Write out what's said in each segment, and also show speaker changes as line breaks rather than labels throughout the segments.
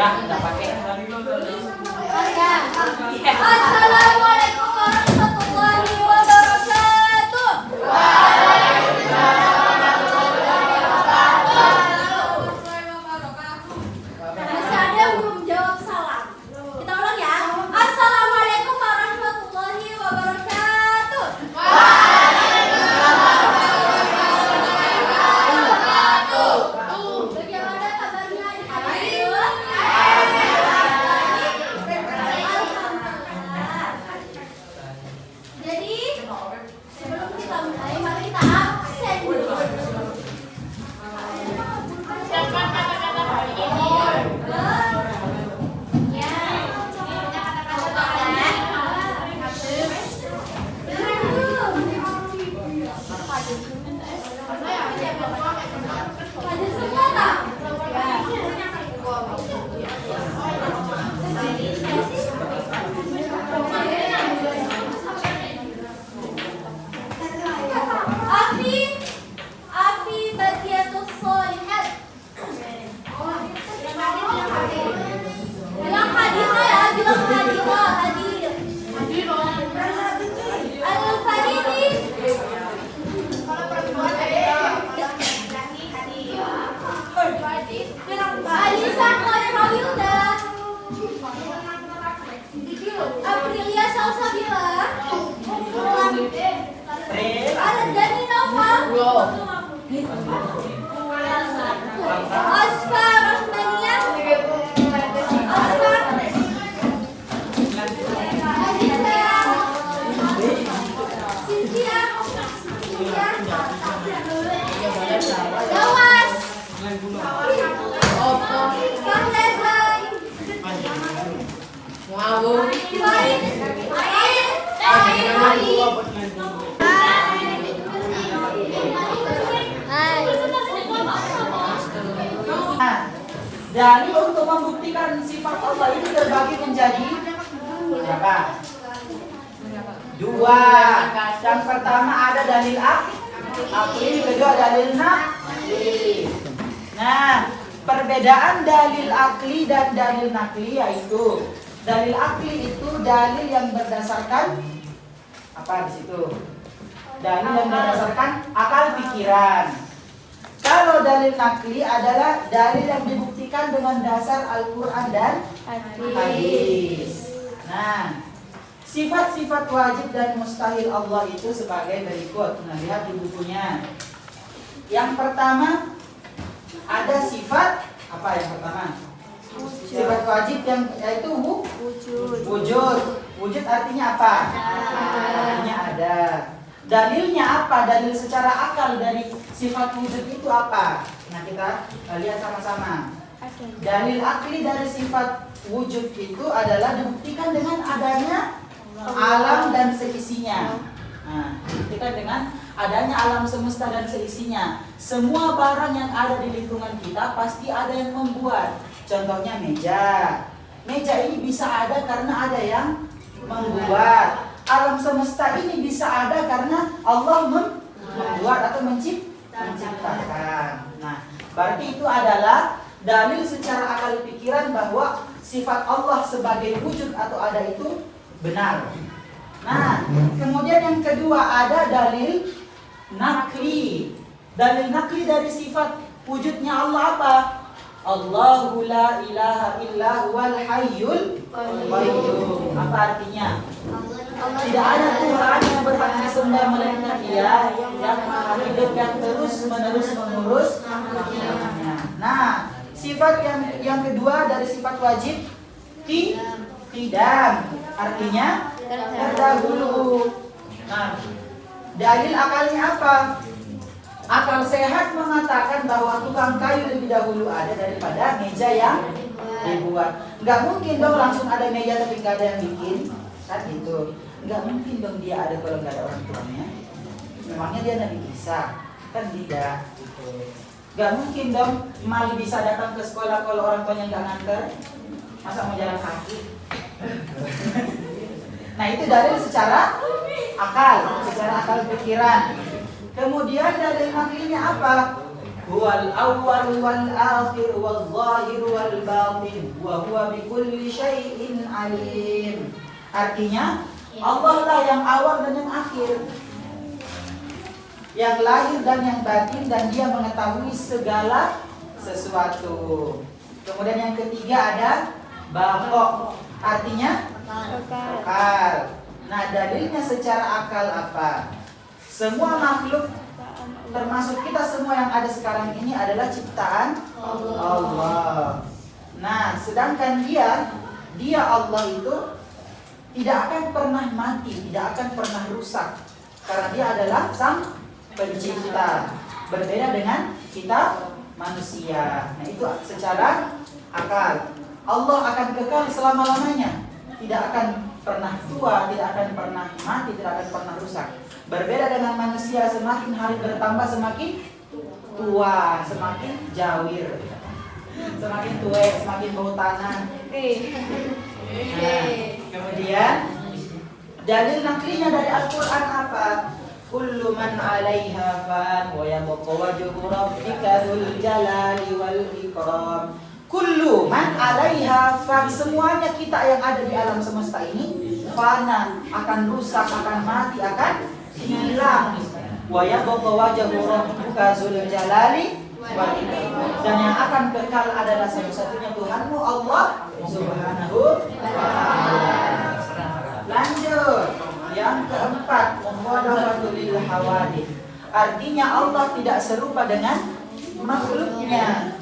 Enggak pakai.
Assalamualaikum warahmatullahi wabarakatuh. Masih ada yang belum jawab salam. Kita ulang ya. Assalamualaikum warahmatullahi wabarakatuh. Bagaimana kabarnya adik-adik? Alhamdulillah. Jadi sebelum kita mulai, mari kita absen dulu. Afi Badiatus Sholihat. Bilang hadirah ya, bilang hadirah, hadir. Al-Faridi. Alisa Qairahilda. Aprilia Salsabila. Dani Nova. Asfa Rahmaniyah. Asfa Cynthia. Dawas. Fahlezai.
Dalil untuk membuktikan sifat Allah itu terbagi menjadi berapa? Dua. Yang pertama ada dalil akli, kedua dalil nakli. Nah, perbedaan dalil akli dan dalil nakli yaitu dalil akli itu dalil yang berdasarkan apa di situ? Dalil yang berdasarkan akal pikiran. Kalau dalil nakli adalah dalil yang dibuktikan dengan dasar Al-Quran dan hadis. Nah, sifat-sifat wajib dan mustahil Allah itu sebagai berikut. Nah, lihat di bukunya. Yang pertama ada sifat apa yang pertama? Sifat wajib yang yaitu wujud. Wujud artinya apa? Artinya ada. Dalilnya apa? Dalil secara akal dari sifat wujud itu apa? Nah, kita lihat sama-sama. Dalil akli dari sifat wujud itu adalah dibuktikan dengan adanya alam dan seisinya. Nah, dibuktikan dengan adanya alam semesta dan seisinya. Semua barang yang ada di lingkungan kita pasti ada yang membuat. Contohnya meja. Meja ini bisa ada karena ada yang membuat. Alam semesta ini bisa ada karena Allah membuat atau menciptakan. Nah, berarti itu adalah dalil secara akal pikiran bahwa sifat Allah sebagai wujud atau ada itu benar. Nah, kemudian yang kedua ada dalil nakli. Dalil nakli dari sifat wujudnya Allah apa? Allahu la ilaha illa huwal hayyul qayyum. Apa artinya? Tidak ada Tuhan yang berhak disembah melainkan Dia yang maha hidup yang terus menerus mengurus. Nah, sifat yang kedua dari sifat wajib tidak artinya terdahulu. Nah, dalil akalnya apa? Akal sehat mengatakan bahwa tukang kayu lebih dahulu ada daripada meja yang dibuat. Nggak mungkin dong langsung ada meja tapi nggak ada yang bikin, kan gitu. Nggak mungkin dong dia ada kalau nggak ada orang tuanya. Memangnya dia Nabi Isa? Kan tidak. Gitu. Nggak mungkin dong Mali bisa datang ke sekolah kalau orang tuanya nggak nganter. Masa mau jalan kaki? Nah, itu dalil secara akal pikiran. Kemudian dalil naklinya apa? huwal awwal wal akhir wal zahir wal batin wa huwa bikulli syai'in alim. Artinya Allah lah yang awal dan yang akhir, yang lahir dan yang batin, dan Dia mengetahui segala sesuatu. Kemudian yang ketiga ada baqa, artinya akal. Nah, dalilnya secara akal apa? Semua makhluk termasuk kita semua yang ada sekarang ini adalah ciptaan Allah. Nah, sedangkan dia Allah itu tidak akan pernah mati, tidak akan pernah rusak, karena Dia adalah Sang Pencipta. Berbeda dengan kita manusia. Nah, itu secara akal. Allah akan kekal selama-lamanya, tidak akan pernah tua, tidak akan pernah mati, tidak akan pernah rusak. Berbeda dengan manusia, semakin hari bertambah semakin tua, semakin jawir, semakin tua, semakin bau tanah. Nah, kemudian dalil naklinya dari Al-Quran apa? Kullu man 'alaiha fan wa yabqa wajhu rabbika dzul jalali wal ikram. Kullu man 'alaiha fan, semuanya kita yang ada di alam semesta ini fana, akan rusak, akan mati, akan hilang. Wa yabqa wajhu rabbika dzul jalali wal ikram, dan yang akan kekal adalah satu-satunya Tuhanmu Allah Subhanahu wa ta'ala. Lanjut. Yang keempat, mukhalafatul lil hawadith. Artinya Allah tidak serupa dengan makhluknya,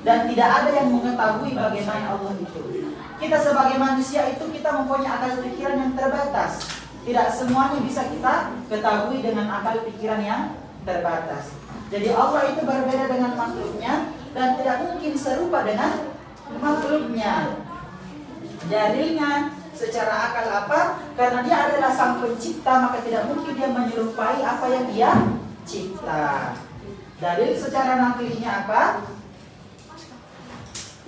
dan tidak ada yang mengetahui bagaimana Allah itu. Kita sebagai manusia itu kita mempunyai akal pikiran yang terbatas. Tidak semuanya bisa kita ketahui dengan akal pikiran yang terbatas. Jadi Allah itu berbeda dengan makhluknya dan tidak mungkin serupa dengan makhluknya. Dalilnya secara akal apa? Karena Dia adalah Sang Pencipta, maka tidak mungkin Dia menyerupai apa yang Dia cipta. Dalil secara naklinya apa?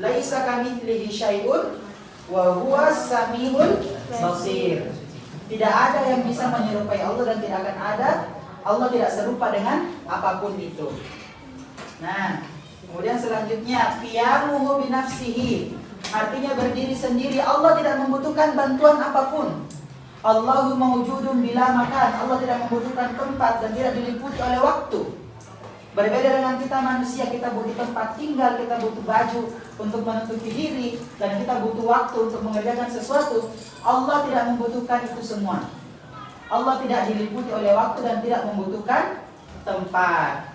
Laisa kamitslihi syai'un wa huwas samiul basir. Tidak ada yang bisa menyerupai Allah dan tidak akan ada. Allah tidak serupa dengan apapun itu. Nah, kemudian selanjutnya qiyamuhu binafsihi, artinya berdiri sendiri. Allah tidak membutuhkan bantuan apapun. Allahu mawjudun bila makan. Allah tidak membutuhkan tempat dan tidak diliputi oleh waktu. Berbeda dengan kita manusia, kita butuh tempat tinggal, kita butuh baju untuk menutupi diri, dan kita butuh waktu untuk mengerjakan sesuatu. Allah tidak membutuhkan itu semua. Allah tidak diliputi oleh waktu dan tidak membutuhkan tempat.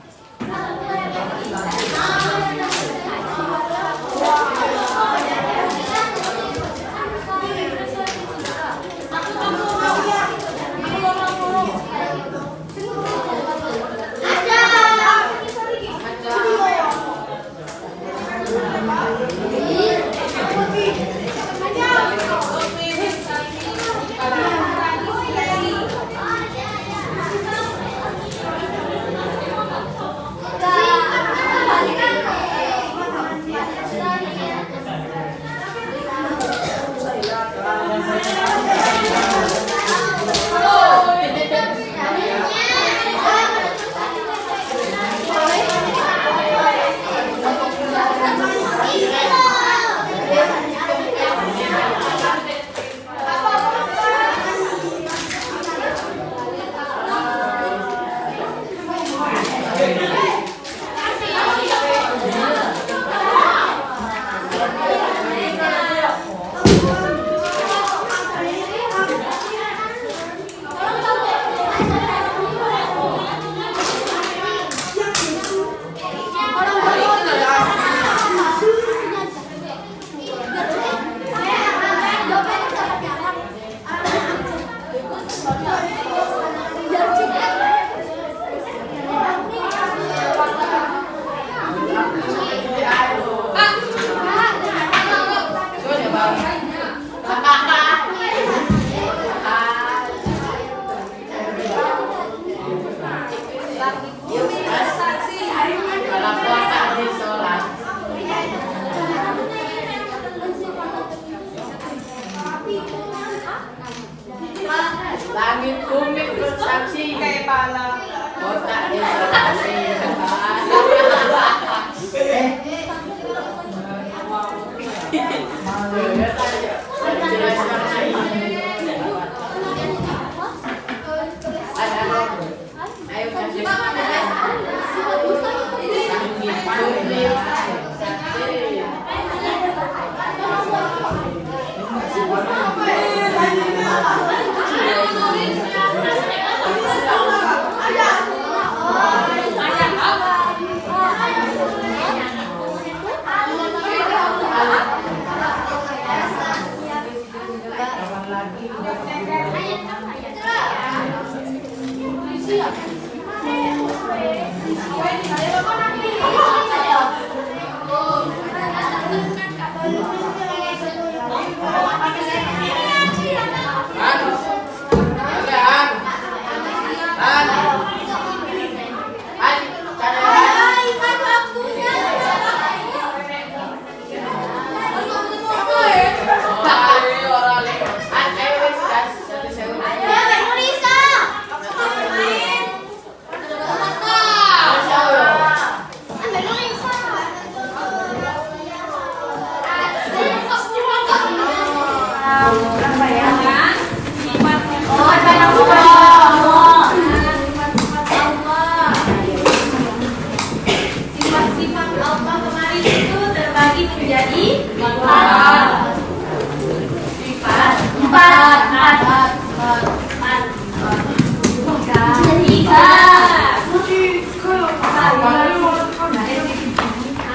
Sifat-sifat Allah kemarin itu terbagi menjadi empat.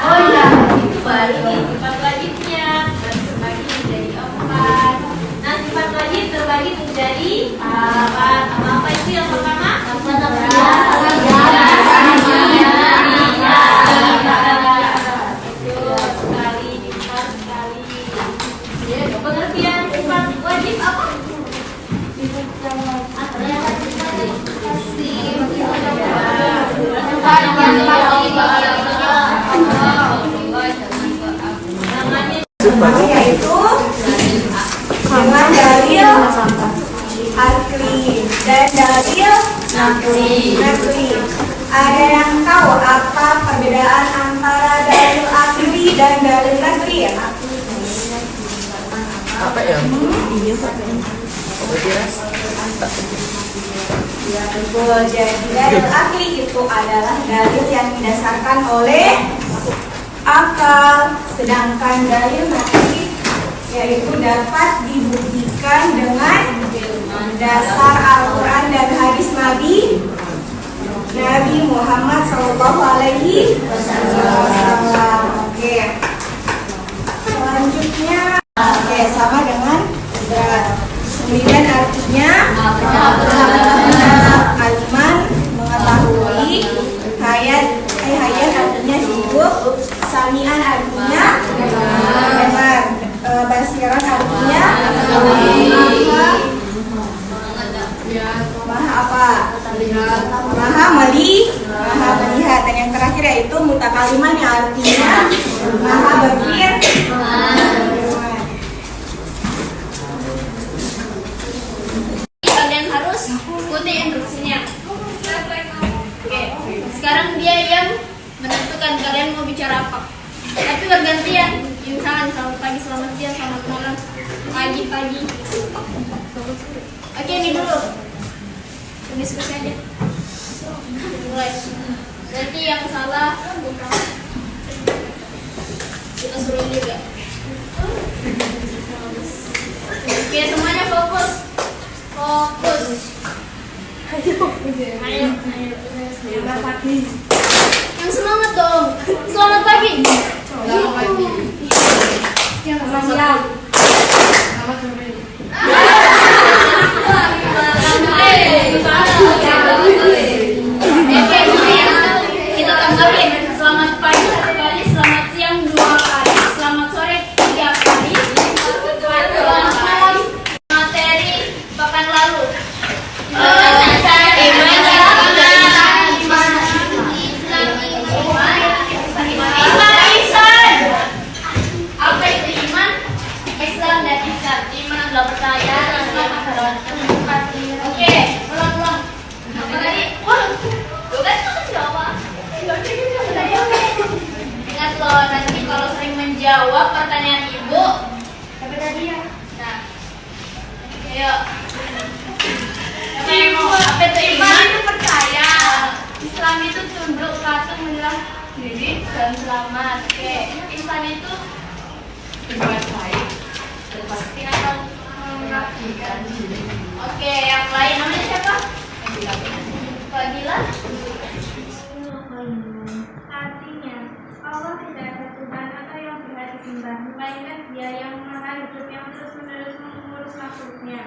Oh iya, itu baru nih sifat wajibnya terbagi menjadi empat. Nah, sifat wajib terbagi menjadi empat. Apa itu yang pertama? Pengertian sifat wajib apa?
Yaitu dengan dalil akli dan dalil nakli. Ada yang tahu apa perbedaan antara dalil akli dan dalil nakli?
Apa ya?
Ya betul. Jadi dalil akli itu adalah dalil yang didasarkan oleh akal, sedangkan dalil nakli yaitu dapat dibuktikan dengan dasar Al-Quran dan hadis Nabi Muhammad Sallallahu Alaihi Wasallam. Oke. Selanjutnya, sama dengan 9 artinya aliman mengetahui, hayat artinya hidup, samian artinya dengar, basiran artinya maha melihat, dan yang terakhir yaitu mutakaliman yang artinya maha berfirman.
Kalian harus ikuti instruksinya. Oke, sekarang dia yang menentukan kalian mau bicara apa. Tapi bergantian. Misalkan selamat pagi, selamat siang, selamat malam, pagi. Oke, ini dulu. Diskusi aja. Mulai. Nanti yang salah kita suruh juga. Oke, semuanya fokus. Ayo. Selamat pagi. Yang semangat dong. Selamat pagi. Selamat pagi. Selamat siang. Selamat sore. Kita tambahin. Selamat pagi 1 kali, selamat siang 2 kali, selamat sore 3 kali, selamat malam. Materi pekan lalu. Apa itu iman? Islam dan ihsan. Iman adalah percaya, Islam adalah ketuhanan. Oke, ulang. Apa tadi? Tuh kan jawab. Ingat loh, nanti kalau sering menjawab pertanyaan ibu, apa tadi ya? Nah, ayo. Apa itu iman? Itu percaya. Islam itu tunduk, patuh, menyerah diri dan selamat. Oke, ihsan itu berbuat baik, pasti akan mengabdikan diri. Oke, yang lain namanya siapa? Fadila.
Artinya, Allah tidak ada Tuhan atau yang berhak disembah, melainkan Dia yang maha hidup yang terus-menerus mengurus makhluknya.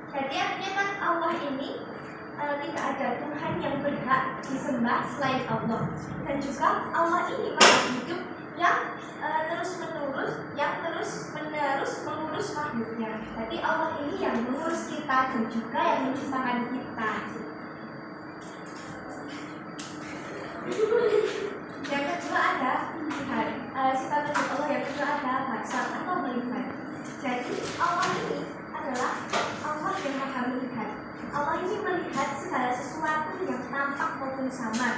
Jadi artinya kan Allah ini
tidak ada Tuhan yang berhak disembah selain Allah. Dan juga Allah ini maha hidup yang terus menerus mengurus makhluknya. Jadi Allah ini yang mengurus kita dan juga yang menciptakan kita. Yang kedua ada Tuhan. Sifat Allah yang kedua ada basar atau melihat. Jadi Allah ini adalah Allah yang maha melihat. Allah ini melihat segala sesuatu yang tampak maupun samar.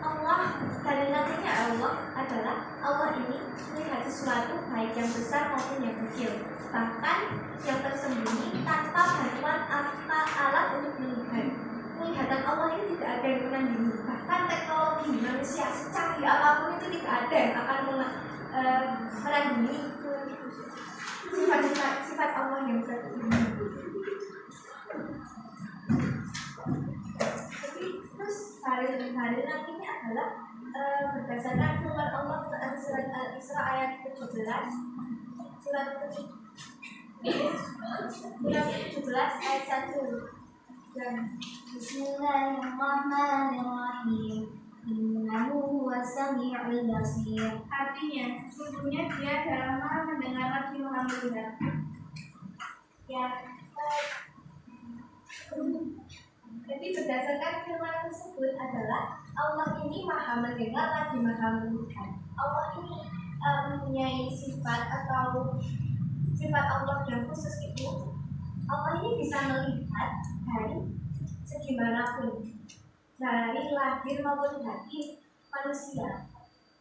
Allah dari namanya Allah adalah Allah ini melihat sesuatu baik yang besar maupun yang kecil, bahkan yang tersembunyi tanpa bantuan alat untuk melihat. Penglihatan Allah ini tidak ada yang menandingi. Bahkan teknologi manusia secanggih apapun itu tidak ada yang akan menandingi sifat Allah yang satu ini. Terus hari nantinya adalah berdasarkan firman Allah dalam surat Al-Isra ayat 17 ayat 1. Bismillahirrahmanirrahim. Innahu huwas sami'ul basir.
Artinya, sesungguhnya Dia adalah Maha mendengar lagi Maha melihat.
Ya, jadi berdasarkan firman tersebut adalah Allah ini maha mendengar lagi maha melihat. Allah ini mempunyai sifat atau sifat Allah yang khusus itu. Allah ini bisa melihat dari segi manapun, dari lahir maupun hati manusia.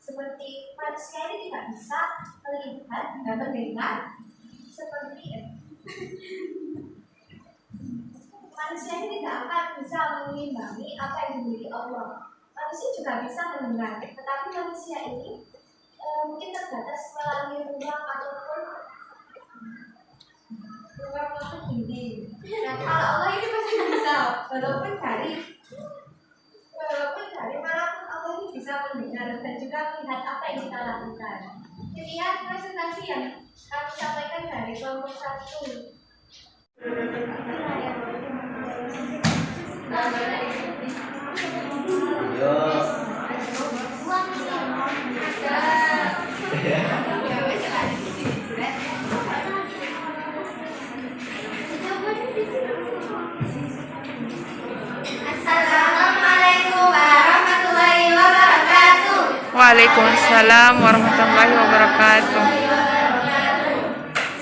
Seperti manusia ini tidak bisa melihat dan mendengar seperti manusia ini tidak akan bisa mengimbangi apa yang dimiliki Allah. Manusia juga bisa mendengar, tetapi manusia ini mungkin terbatas melalui ruang ataupun tinggi. Nah, kalau Allah ini pasti bisa, walaupun dari manapun Allah ini bisa mendengar dan juga melihat apa yang kita lakukan. Demikian presentasi yang kami sampaikan dari kelompok 1.
Assalamualaikum warahmatullahi wabarakatuh.
Waalaikumsalam warahmatullahi wabarakatuh.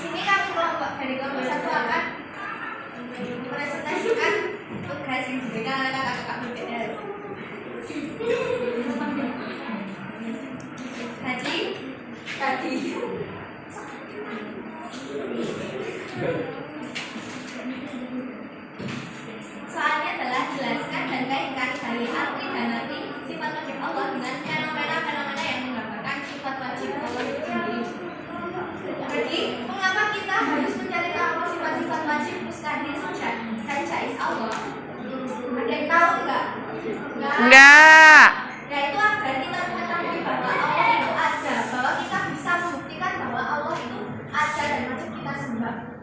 Sini kami kelompok dari kelompok 1 akan presentasikan tugas yang diberikan oleh kakak-kakak muda. Tadi. Soalnya adalah jelaskan dan kaitkan dari arti dan arti sifat wajib Allah dengan fenomena-fenomena yang menggambarkan sifat wajib Allah itu sendiri. Jadi, mengapa kita harus mencari tahu sifat-sifat wajib mustahil dan jaiz Allah? Ada yang tahu enggak?
Enggak.
Yaitu agar kita mengetahui bahwa Allah itu ada, bahwa kita bisa membuktikan bahwa Allah itu ada dan wajib kita sembah.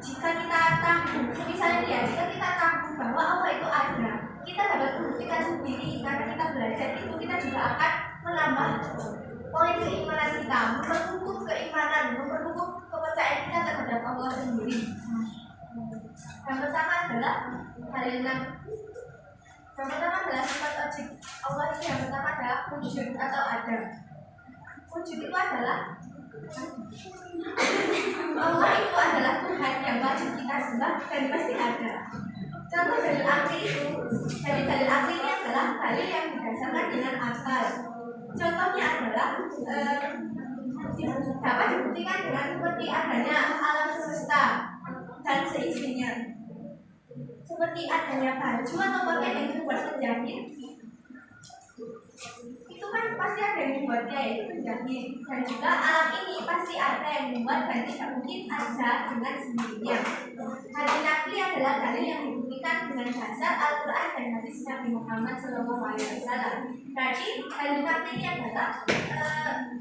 Jika kita tahu, misalnya jika kita tahu bahwa Allah itu ada, kita dapat membuktikan sendiri. Karena kita belajar itu, kita juga akan menambah poin keimanan kita, memperkukuh keimanan, memperkukuh kepercayaan kita terhadap Allah sendiri. Yang pertama adalah sifat wajib Allah ini. Yang pertama adalah wujud atau ada. Wujud itu adalah Allah itu adalah Tuhan yang wajib kita sembah dan pasti ada. Contoh dalil akli itu, dari dalil akli ini adalah dalil yang didasarkan dengan akal. Contohnya adalah dapat dibuktikan dengan seperti adanya alam semesta dan seisinya, seperti adanya baju atau pakaian yang dibuat penjahit. Itu kan pasti ada yang membuatnya, yaitu penjahit. Dan juga alam ini pasti ada yang membuat dan tidak mungkin ada dengan sendirinya. Dalil nakli adalah dalil yang dibuktikan dengan dasar Al-Quran dan hadis Nabi Muhammad SAW. Berarti dalil nakli ini adalah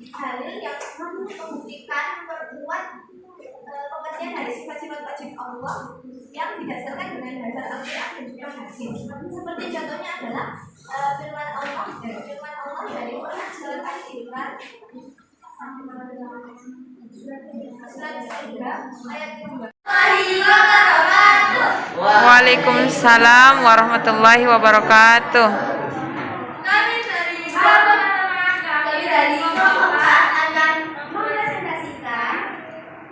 dalil yang membuktikan, memperkuat pengertian dari sifat-sifat wajib Allah yang didasarkan dengan dasar Al-Quran dan juga hadis. Seperti contohnya adalah firman Allah dari Quran surat Al-Imran surat 3 ayat 2.
Waalaikumsalam warahmatullahi wabarakatuh.
Kami dari keempat akan mempresentasikan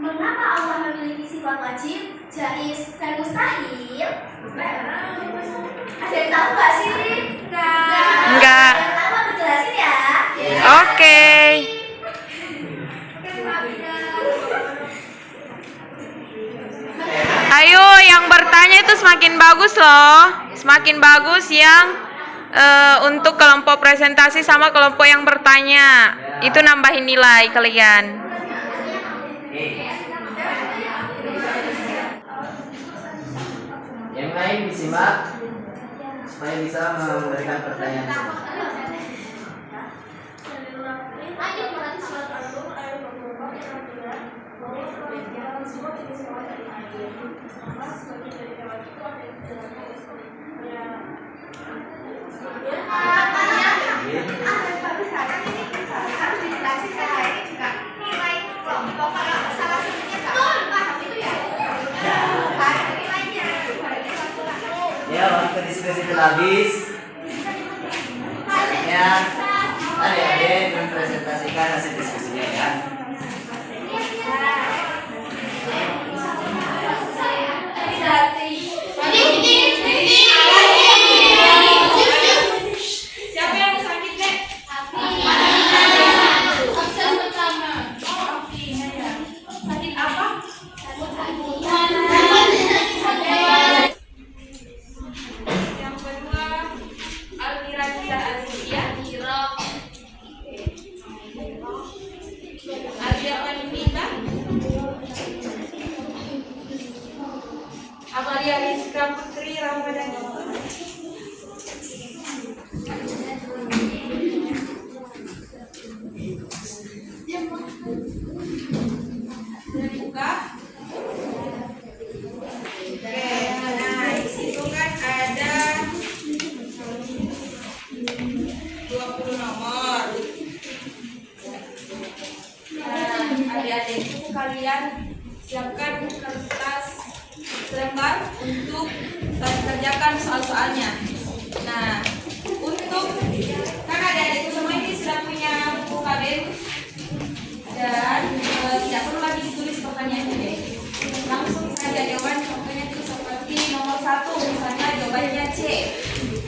mengapa Allah memiliki sifat wajib, jaiz, dan mustahil. Ada yang tahu nggak sih?
Enggak.
Ada yang tahu aku jelasin ya?
Oke. Ayo, yang bertanya itu semakin bagus loh. Semakin bagus yang untuk kelompok presentasi sama kelompok yang bertanya. Itu nambahin nilai kalian.
Yang lain disimak supaya bisa memberikan pertanyaan. Ya, waktu diskusi telah habis. Ya, adik-adik mempresentasikan hasil diskusinya ya.
Siapa yang sakit, Nek? Absen pertama. Sakit apa? Yang kedua, Almira Nisa Azizia. Adia Panipita. Amalia Rizka Putri Ramadhani. Buka. Oke, nah di situ kan ada 20 nomor. Nah, adik-adik kalian siapkan kertas selembar untuk kerjakan soal-soalnya. Nah, untuk kan adik-adik semua ini sudah punya buku KBM dan tidak perlu lagi ditulis pertanyaannya deh. Langsung saja jawaban, contohnya itu seperti nomor 1 misalnya jawabannya C,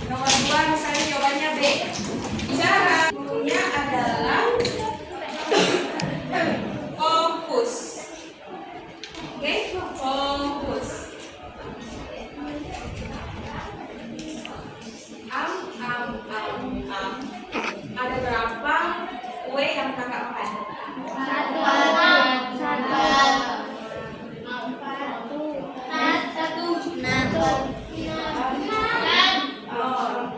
nomor 2 misalnya jawabannya B. Cara gurunya adalah fokus. Oke, fokus. Ada berapa kue yang kakak makan? Satu.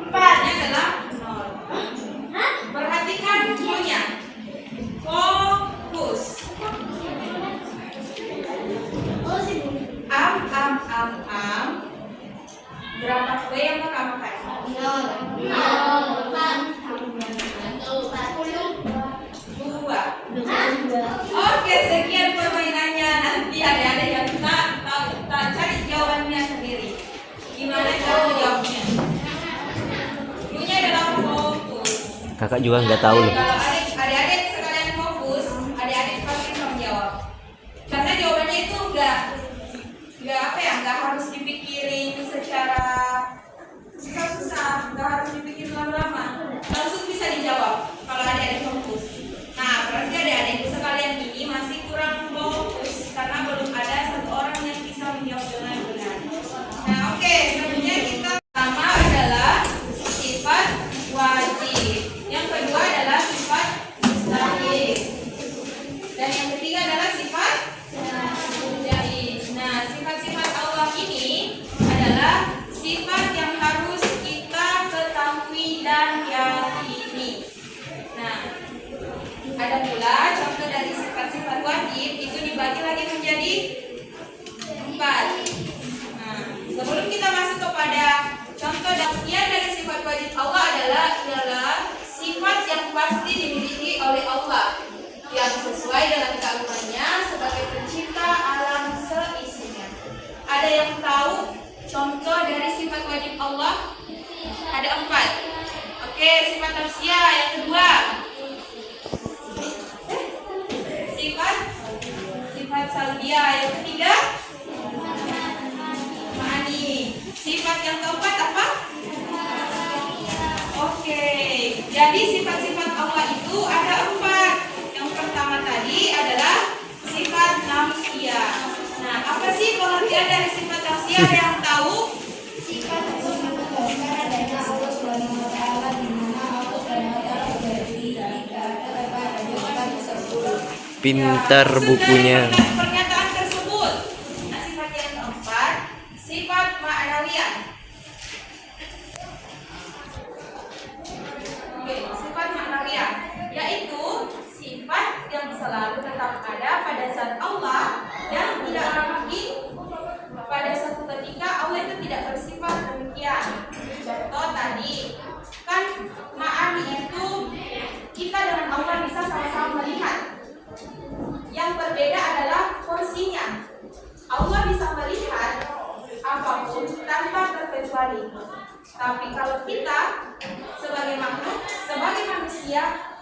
Empatnya adalah 0. Perhatikan bukunya. Fokus. Berapa kue yang kakak makan? 2. Oke, sekian permainannya. Nanti ada yang tak cari jawabannya sendiri. Gimana cara jawabnya? Punya adalah fokus.
Kakak juga nggak tahu loh.
Kalau adik-adik sekalian fokus, adik-adik pasti bisa menjawab. Karena jawabannya itu enggak harus dipikirin secara susah, enggak harus dipikirin lama-lama. Langsung bisa dijawab kalau adik-adik fokus. Nah, berarti adik-adik sekalian ini masih kurang fokus karena belum ada satu orang yang bisa menjawab dengan benar. Nah, oke, selanjutnya kita pertama adalah sifat wajib. Yang kedua adalah sifat mustahil. Dan yang ketiga adalah sifat jaiz. Nah, sifat-sifat Allah ini adalah sifat yang harus kita ketahui dan yakini. Nah, ada pula contoh dari sifat-sifat wajib itu dibagi lagi menjadi sesuai dengan keagungannya sebagai pencipta alam seisinya. Ada yang tahu contoh dari sifat wajib Allah? Ada 4. Oke, sifat nafsiyah yang kedua. Sifat salbiyah yang ketiga. Ma'ani. Sifat yang keempat apa? Oke, jadi sifat-sifat Allah itu ada 4. Yang pertama tadi adalah sifat nafsiyah. Nah, apa sih pengertian dari sifat nafsiyah? Ada yang tahu?
Sifat itu merupakan adanya Allah Subhanahu wa taala di mana Allah Subhanahu wa taala berdiri jika ada pernyataan tersebut.
Pintar bukunya.
Pernyataan tersebut. Nah, sifat yang keempat, sifat ma'nawiyah. Oke, sifat ma'nawiyah yaitu sifat yang selalu tetap ada pada zat Allah dan tidak mungkin pada suatu ketika Allah itu tidak bersifat demikian. Contoh tadi kan ma'ani itu kita dengan Allah bisa sama-sama melihat. Yang berbeda adalah porsinya. Allah bisa melihat apapun tanpa terkecuali. Tapi kalau kita sebagai makhluk, sebagai manusia,